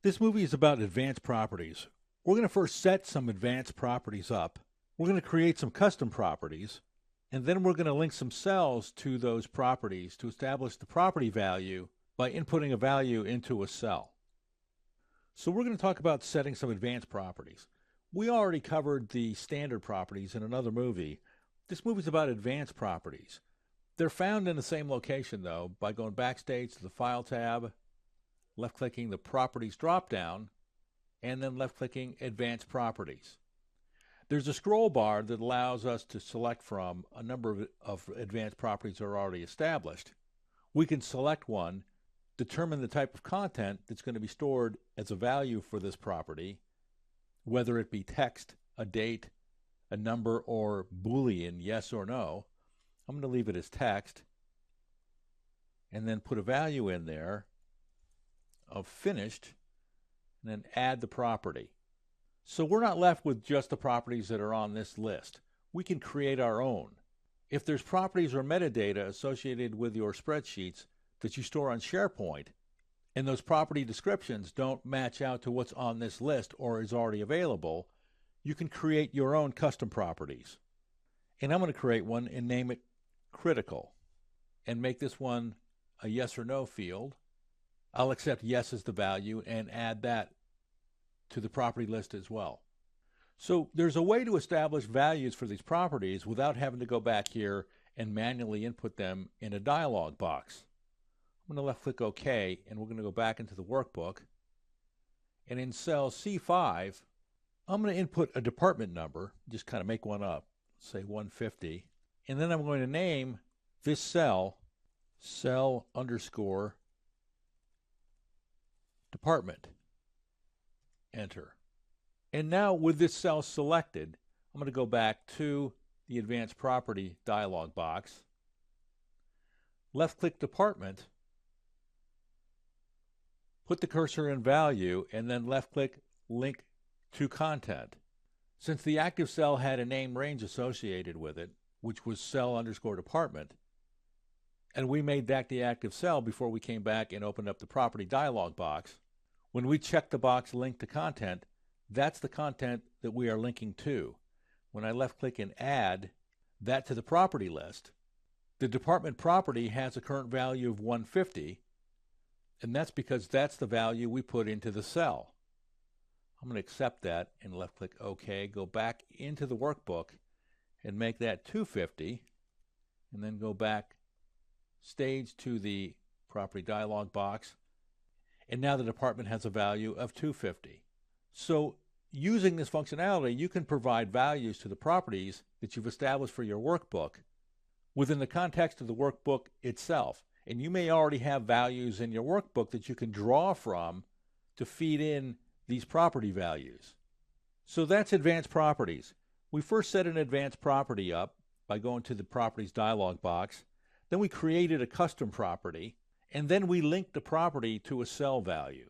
This movie is about advanced properties. We're going to first set some advanced properties up. We're going to create some custom properties, and then we're going to link some cells to those properties to establish the property value by inputting a value into a cell. So we're going to talk about setting some advanced properties. We already covered the standard properties in another movie. This movie is about advanced properties. They're found in the same location, though, by going backstage to the File tab, left-clicking the Properties drop-down, and then left-clicking Advanced Properties. There's a scroll bar that allows us to select from a number of advanced properties that are already established. We can select one, determine the type of content that's going to be stored as a value for this property, whether it be text, a date, a number, or Boolean, yes or no. I'm going to leave it as text, and then put a value in there of finished, and then add the property. So we're not left with just the properties that are on this list. We can create our own. If there's properties or metadata associated with your spreadsheets that you store on SharePoint, and those property descriptions don't match out to what's on this list or is already available, you can create your own custom properties. And I'm going to create one and name it critical, and make this one a yes or no field. I'll accept yes as the value and add that to the property list as well. So there's a way to establish values for these properties without having to go back here and manually input them in a dialog box. I'm going to left click OK, and we're going to go back into the workbook. And in cell C5, I'm going to input a department number, just kind of make one up, say 150. And then I'm going to name this cell underscore department. Enter. And now with this cell selected, I'm going to go back to the Advanced Property dialog box, left-click Department, put the cursor in Value, and then left-click Link to Content. Since the active cell had a name range associated with it, which was cell underscore department, and we made that the active cell before we came back and opened up the property dialog box, when we check the box Link to Content, that's the content that we are linking to. When I left click and add that to the property list, the department property has a current value of 150, and that's because that's the value we put into the cell. I'm going to accept that and left click OK, go back into the workbook and make that 250, and then go back stage to the property dialog box, and now the department has a value of 250. So using this functionality, you can provide values to the properties that you've established for your workbook within the context of the workbook itself. And you may already have values in your workbook that you can draw from to feed in these property values. So that's advanced properties. We first set an advanced property up by going to the Properties dialog box. Then we created a custom property, and then we linked the property to a cell value.